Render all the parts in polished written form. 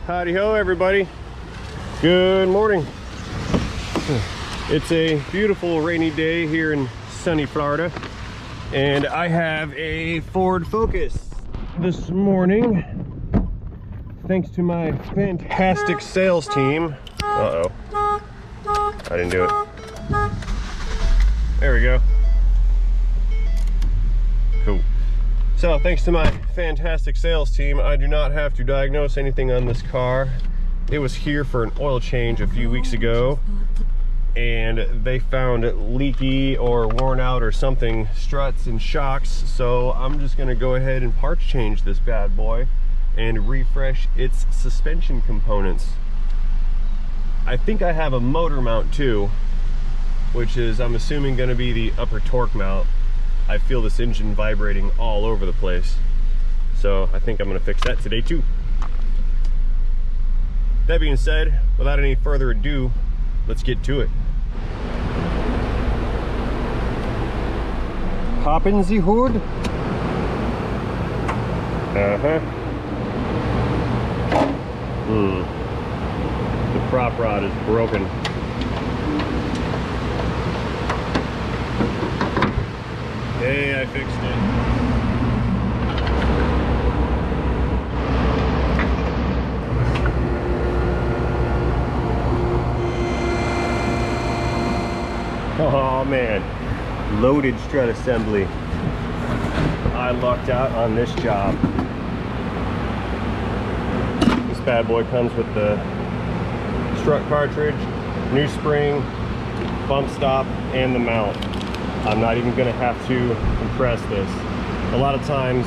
Howdy ho, everybody. Good morning. It's a beautiful rainy day here in sunny Florida, and I have a Ford Focus this morning thanks to my fantastic sales team. Uh-oh, I didn't do it. There we go. Cool. So thanks to my fantastic sales team, I do not have to diagnose anything on this car. It was here for an oil change a few weeks ago, and they found leaky or worn out or something struts and shocks. So I'm just gonna go ahead and parts change this bad boy and refresh its suspension components. I think I have a motor mount too, which is, I'm assuming, gonna be the upper torque mount. I feel this engine vibrating all over the place, so I think I'm gonna fix that today too. That being said, without any further ado, let's get to it. Pop in the hood. The prop rod is broken. Hey, I fixed it. Oh man, loaded strut assembly. I lucked out on this job. This bad boy comes with the strut cartridge, new spring, bump stop, and the mount. I'm not even going to have to compress this. A lot of times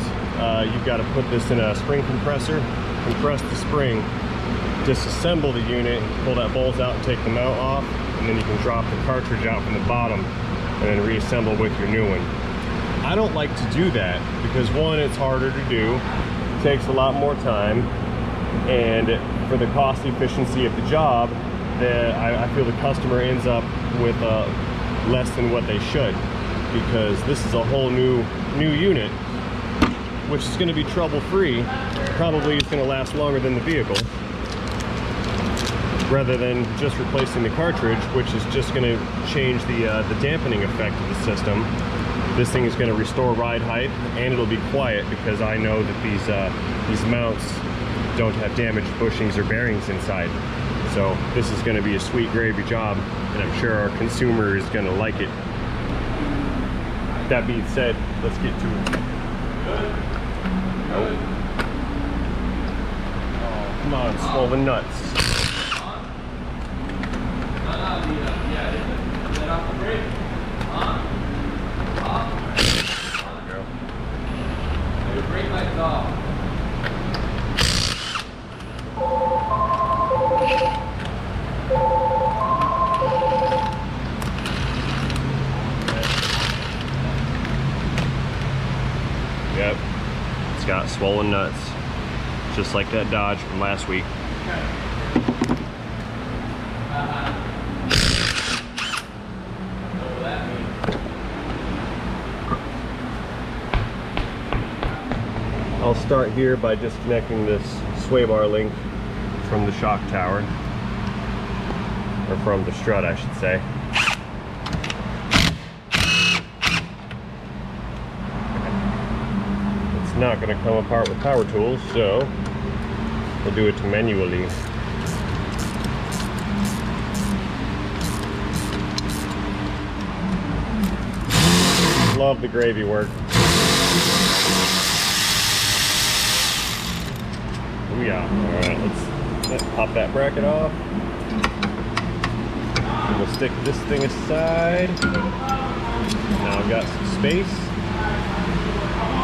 you've got to put this in a spring compressor, compress the spring, disassemble the unit, pull that bolt out and take the mount off, and then you can drop the cartridge out from the bottom and then reassemble with your new one. I don't like to do that because, one, it's harder to do, takes a lot more time, and for the cost efficiency of the job, I feel the customer ends up with less than what they should, because this is a whole new unit, which is going to be trouble-free. Probably is going to last longer than the vehicle, rather than just replacing the cartridge, which is just going to change the dampening effect of the system. This thing is going to restore ride height, and it'll be quiet, because I know that these mounts don't have damaged bushings or bearings inside. So this is going to be a sweet gravy job, and I'm sure our consumer is going to like it. That being said, let's get to it. Oh, come on, swollen nuts. Yep, it's got swollen nuts, just like that Dodge from last week. I'll start here by disconnecting this sway bar link from the shock tower, or from the strut, I should say. It's not going to come apart with power tools, so we'll do it manually. Love the gravy work. Oh yeah. Alright, let's pop that bracket off. And we'll stick this thing aside. Now I've got some space.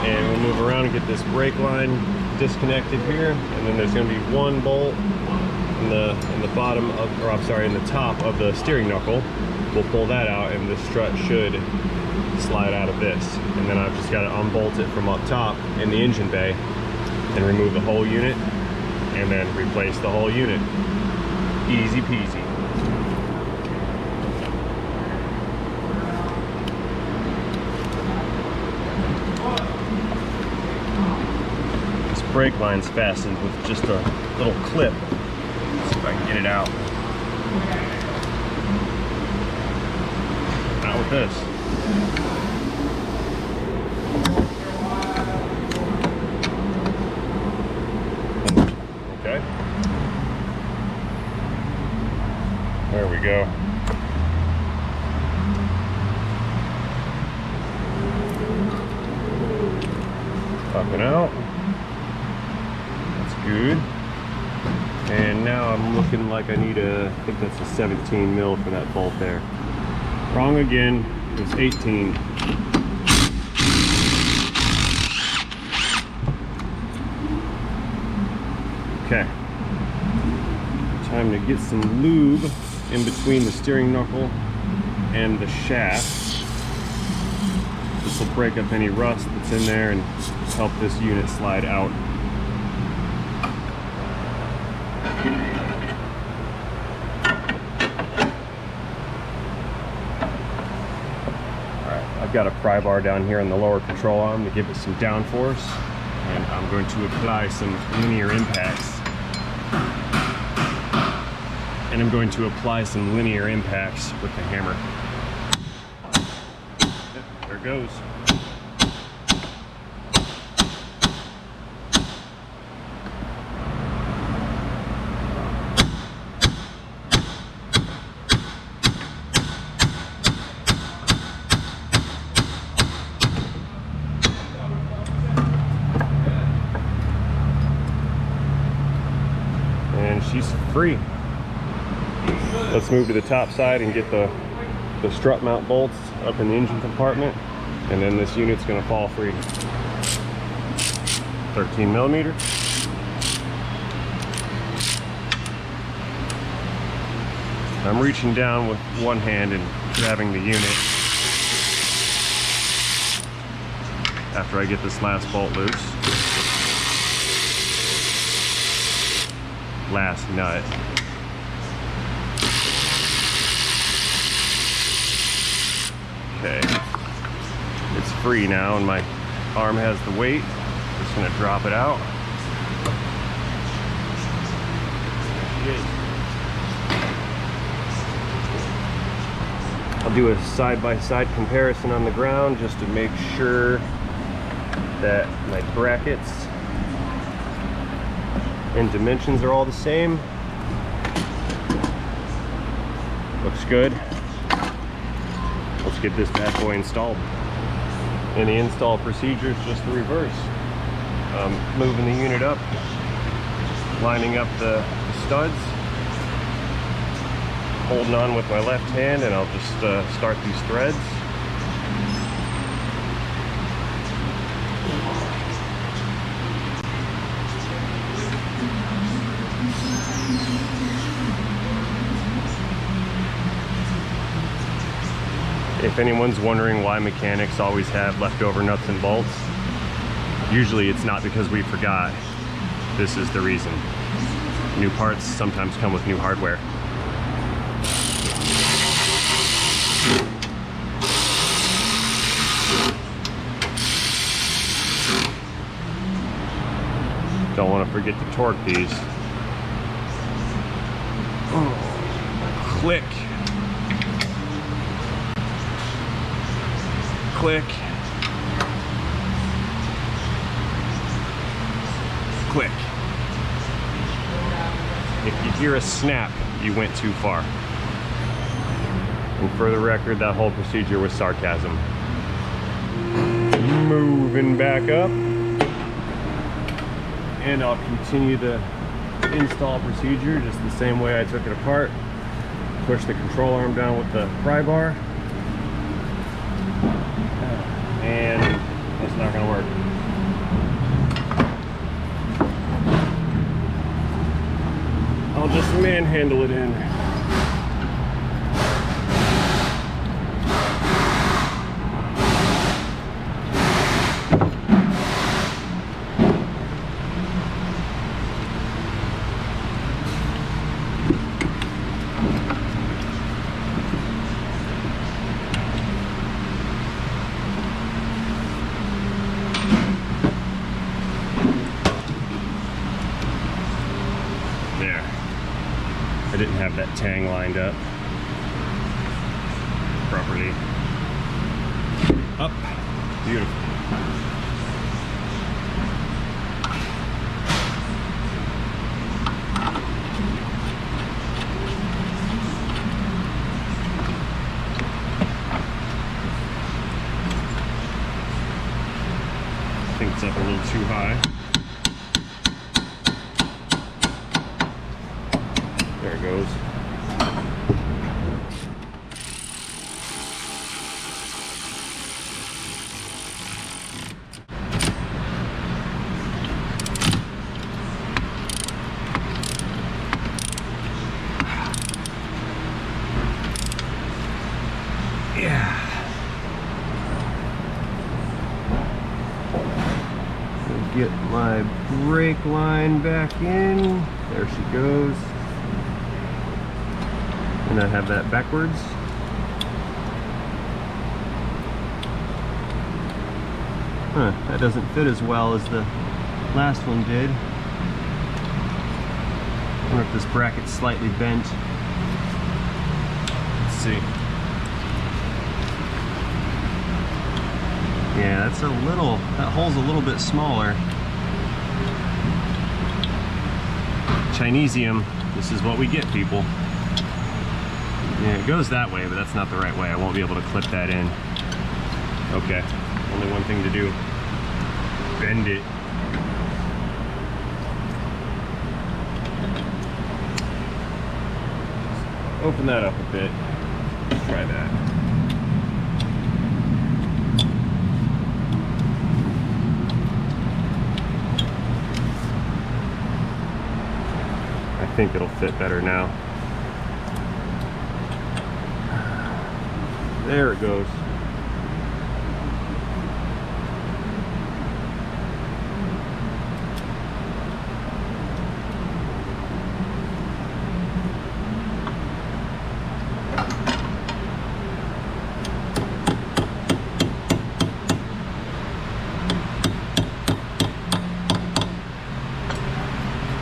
And we'll move around and get this brake line disconnected here. And then there's going to be one bolt in the bottom of, or I'm sorry, in the top of the steering knuckle. We'll pull that out, and the strut should slide out of this. And then I've just got to unbolt it from up top in the engine bay and remove the whole unit, and then replace the whole unit. Easy peasy. brake line's fastened with just a little clip. Let's see if I can get it out. Not with this. Okay. There we go. Up and out. That's good. And now I'm looking like I need I think that's a 17 mil for that bolt there. Wrong again, it's 18. Okay. Time to get some lube in between the steering knuckle and the shaft. This will break up any rust that's in there and help this unit slide out. I've got a pry bar down here in the lower control arm to give it some downforce, and I'm going to apply some linear impacts. And I'm going to apply some linear impacts with the hammer. Yep, there it goes. She's free. Let's move to the top side and get the strut mount bolts up in the engine compartment, and then this unit's going to fall free. 13 millimeter. I'm reaching down with one hand and grabbing the unit after I get this last bolt loose. Last nut. Okay, it's free now and my arm has the weight. Just gonna drop it out. I'll do a side-by-side comparison on the ground just to make sure that my brackets and dimensions are all the same. Looks good. Let's get this bad boy installed. And the install procedure is just the reverse. Moving the unit up, lining up the studs, holding on with my left hand, and I'll just start these threads. If anyone's wondering why mechanics always have leftover nuts and bolts, usually it's not because we forgot. This is the reason. New parts sometimes come with new hardware. Don't want to forget to torque these. Oh, click. Click. Click. If you hear a snap, you went too far. And for the record, that whole procedure was sarcasm. Moving back up. And I'll continue the install procedure just the same way I took it apart. Push the control arm down with the pry bar. And it's not going to work. I'll just manhandle it in. have that tang lined up properly. Up. Beautiful. I think it's up a little too high. There it goes. Yeah. Get my brake line back in. There she goes. And I have that backwards. Huh, that doesn't fit as well as the last one did. I wonder if this bracket's slightly bent. Let's see. Yeah, that's that hole's a little bit smaller. Chinesium, this is what we get, people. Yeah, it goes that way, but that's not the right way. I won't be able to clip that in. Okay, only one thing to do. Bend it. Open that up a bit. Let's try that. I think it'll fit better now. There it goes.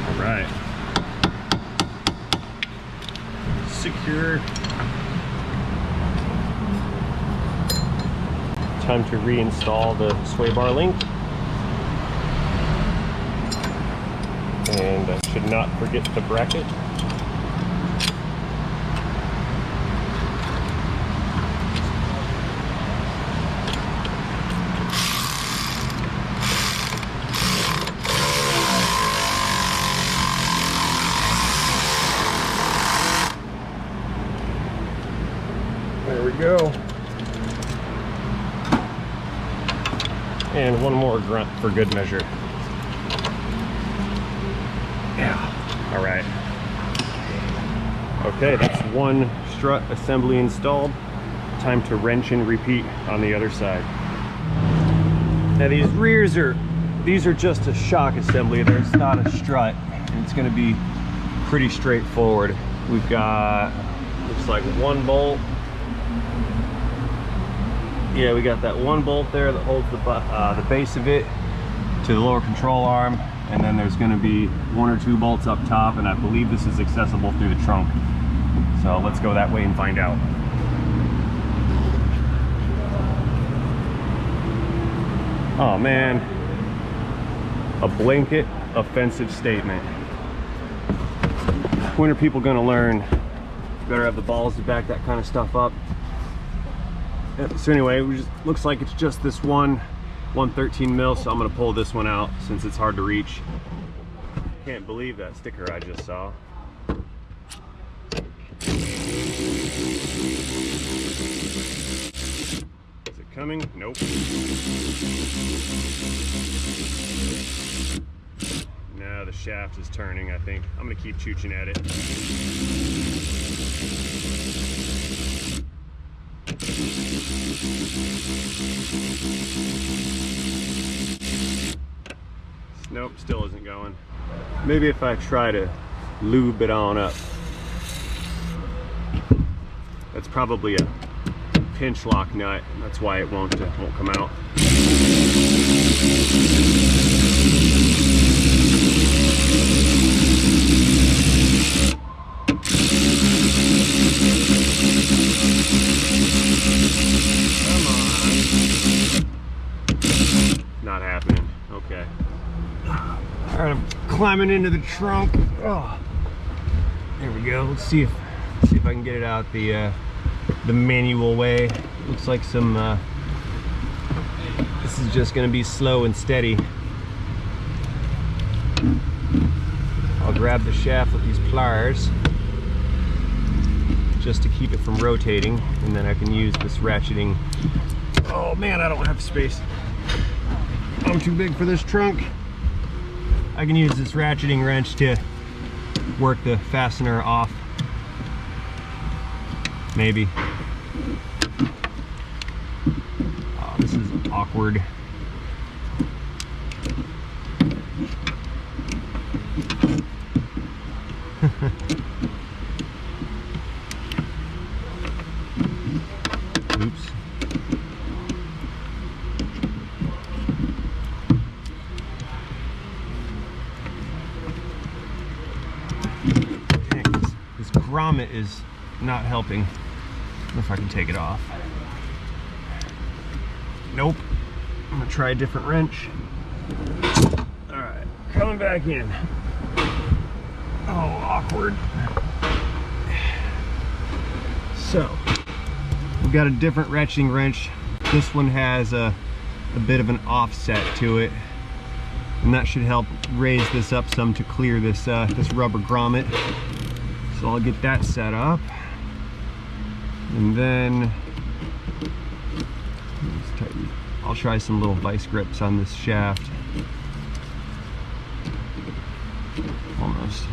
All right. Secure. Time to reinstall the sway bar link. And I should not forget the bracket. There we go. And one more grunt for good measure. Yeah, all right. Okay, that's one strut assembly installed. Time to wrench and repeat on the other side. Now these are just a shock assembly. There's not a strut. And it's gonna be pretty straightforward. We've got, looks like one bolt. Yeah, we got that one bolt there that holds the base of it to the lower control arm, and then there's going to be one or two bolts up top, and I believe this is accessible through the trunk. So let's go that way and find out. Oh man, a blanket offensive statement. When are people going to learn? You better have the balls to back that kind of stuff up. So anyway, it just looks like it's just this one 113 mil, so I'm gonna pull this one out since it's hard to reach. Can't believe that sticker I just saw. Is it coming? Nope. No, the shaft is turning, I think. I'm gonna keep chooching at it. Nope, still isn't going. Maybe if I try to lube it on up. That's probably a pinch lock nut. That's why it won't come out. Okay. All right, I'm climbing into the trunk. Oh, there we go. Let's see if I can get it out the manual way. Looks like some. This is just going to be slow and steady. I'll grab the shaft with these pliers just to keep it from rotating, and then I can use this ratcheting. Oh man, I don't have space. I'm too big for this trunk. I can use this ratcheting wrench to work the fastener off. Maybe. Oh, this is awkward. Oops. Dang, this grommet is not helping. I don't know if I can take it off. Nope. I'm gonna try a different wrench. All right, coming back in. Oh, awkward. So, we've got a different ratcheting wrench. This one has a bit of an offset to it, and that should help raise this up some to clear this this rubber grommet. So I'll get that set up, and then I'll try some little vice grips on this shaft. Almost.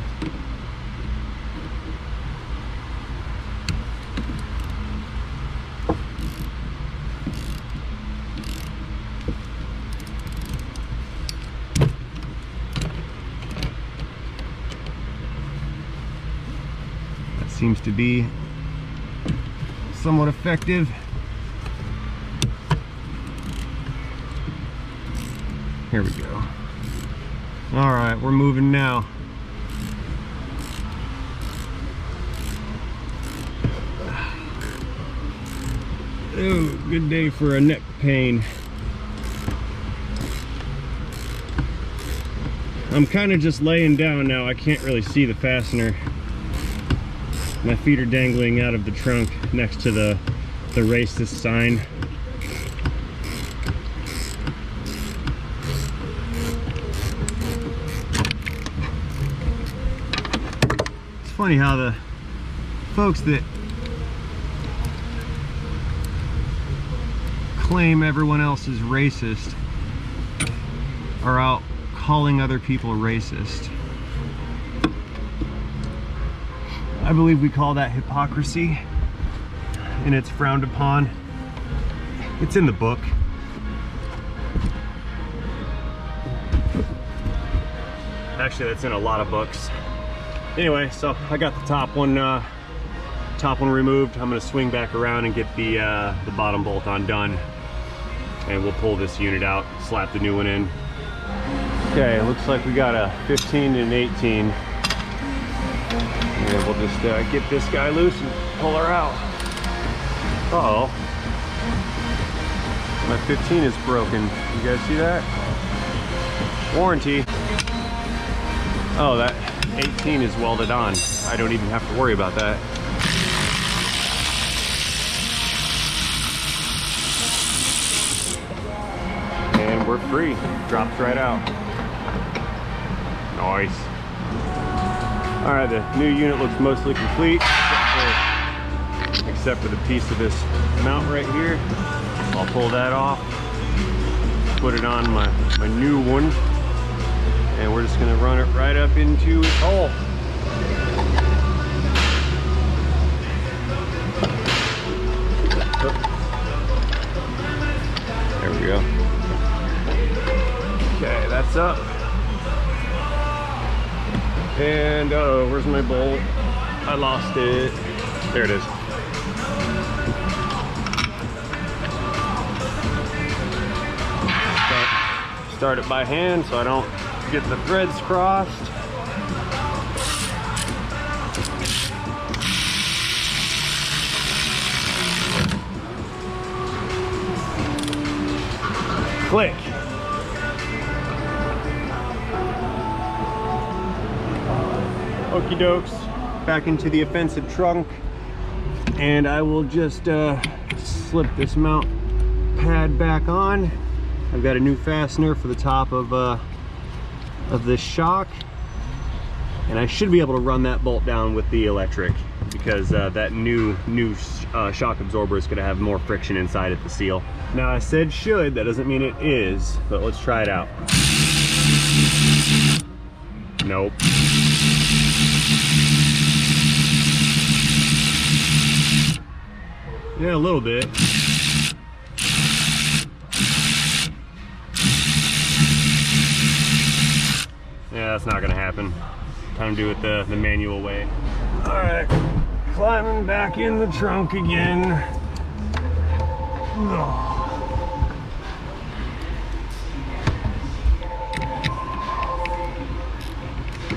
That seems to be somewhat effective. Here we go. All right, we're moving now. Oh, good day for a neck pain. I'm kind of just laying down now. I can't really see the fastener. My feet are dangling out of the trunk next to the racist sign. It's funny how the folks that claim everyone else is racist are out calling other people racist. I believe we call that hypocrisy, and it's frowned upon. It's in the book. Actually, that's in a lot of books. Anyway, so I got the top one removed. I'm gonna swing back around and get the bottom bolt undone, and we'll pull this unit out, slap the new one in. Okay, it looks like we got a 15 and 18. And we'll just get this guy loose and pull her out. Uh-oh. My 15 is broken. You guys see that? Warranty. Oh, that 18 is welded on. I don't even have to worry about that. And we're free. Drops right out. Nice. All right, the new unit looks mostly complete, except for the piece of this mount right here. I'll pull that off, put it on my new one, and we're just gonna run it right up into its hole. There we go. Okay, that's up. And oh, where's my bolt? I lost it. There it is. Start it by hand so I don't get the threads crossed. Click. Okie dokes, back into the offensive trunk, and I will just slip this mount pad back on. I've got a new fastener for the top of this shock, and I should be able to run that bolt down with the electric, because that new shock absorber is going to have more friction inside at the seal. Now I said should, that doesn't mean it is, but let's try it out. Nope. Yeah, a little bit. Yeah, that's not gonna happen. Time to do it the manual way. All right, climbing back in the trunk again.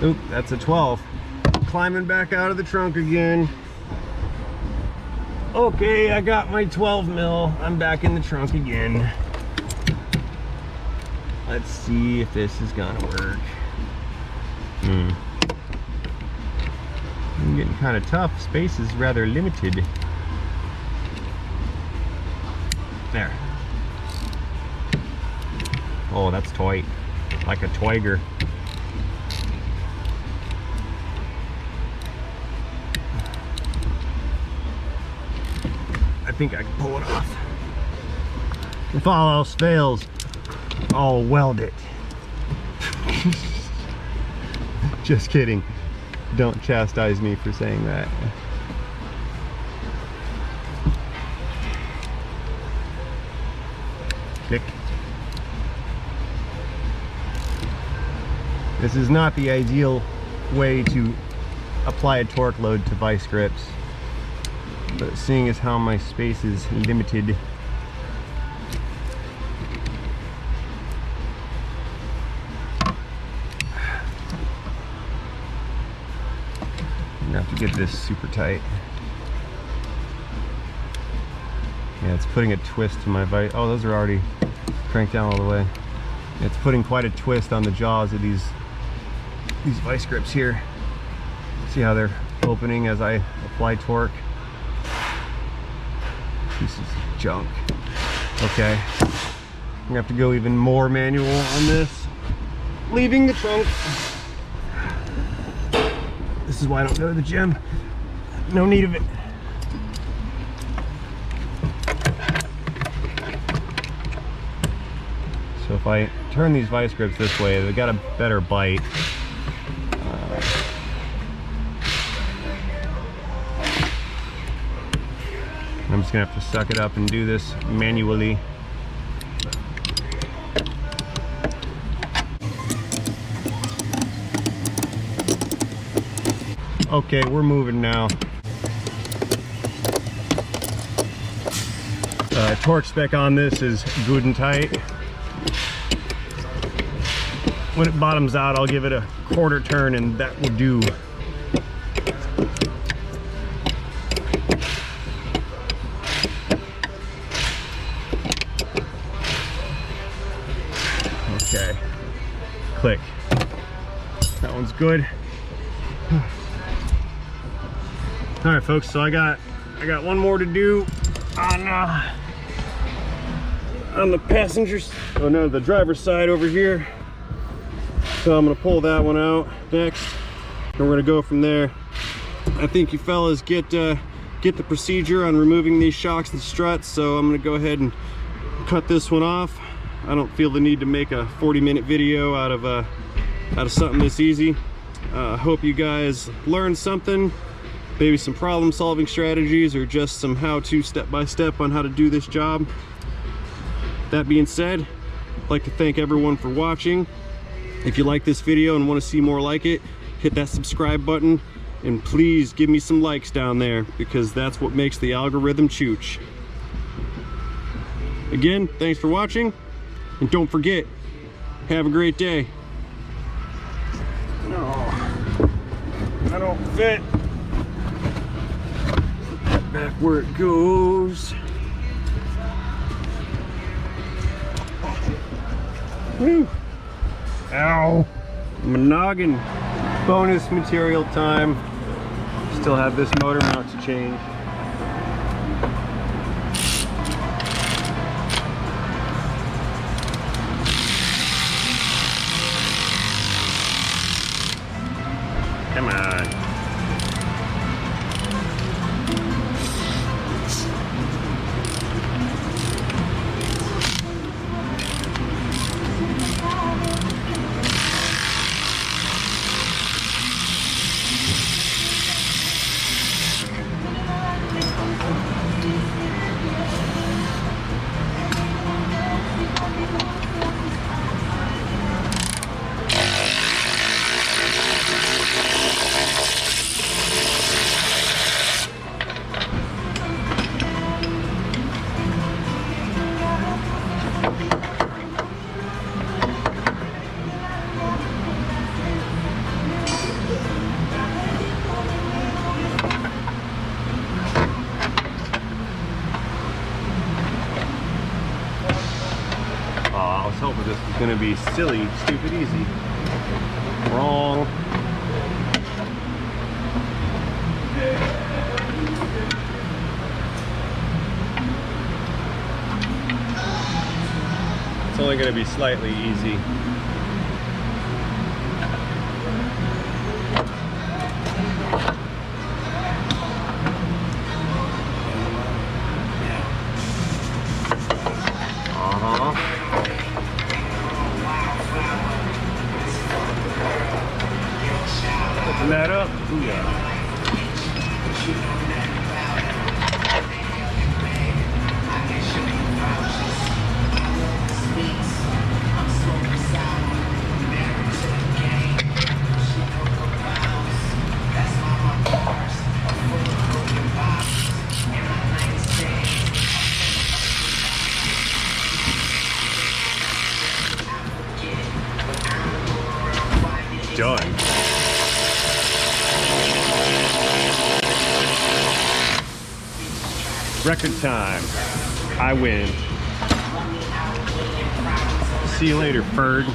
Oop, that's a 12. Climbing back out of the trunk again. Okay, I got my 12 mil. I'm back in the trunk again. Let's see if this is gonna work. I'm getting kind of tough. Space is rather limited. There. Oh, that's tight. Like a Twiger. I think I can pull it off. If all else fails, I'll weld it. Just kidding. Don't chastise me for saying that. Click. This is not the ideal way to apply a torque load to vice grips, but seeing as how my space is limited, I'm gonna have to get this super tight. Yeah, it's putting a twist to my vice. Oh, those are already cranked down all the way. It's putting quite a twist on the jaws of these vice grips here. See how they're opening as I apply torque? Piece of junk. Okay, I'm gonna have to go even more manual on this. Leaving the trunk. This is why I don't go to the gym. No need of it. So if I turn these vice grips this way, they've got a better bite. I'm just gonna have to suck it up and do this manually. Okay, we're moving now. Torque spec on this is good and tight. When it bottoms out, I'll give it a quarter turn and that will do. Okay, click. That one's good. All right, folks. So I got one more to do on the passengers. Oh no, the driver's side over here. So I'm gonna pull that one out next, and we're gonna go from there. I think you fellas get the procedure on removing these shocks and struts. So I'm gonna go ahead and cut this one off. I don't feel the need to make a 40-minute video out of something this easy. Hope you guys learned something, maybe some problem-solving strategies or just some how-to step-by-step on how to do this job. That being said, I'd like to thank everyone for watching. If you like this video and want to see more like it, hit that subscribe button, and please give me some likes down there, because that's what makes the algorithm chooch. Again, thanks for watching. And don't forget, have a great day. No, I don't fit. Back where it goes. Woo. Ow. My noggin. Bonus material time. Still have this motor mount to change. Come on. I was hoping this was going to be silly, stupid, easy. Wrong. It's only going to be slightly easy. Open that up. Ooh, yeah. Done. Record time. I win. See you later, Ferg.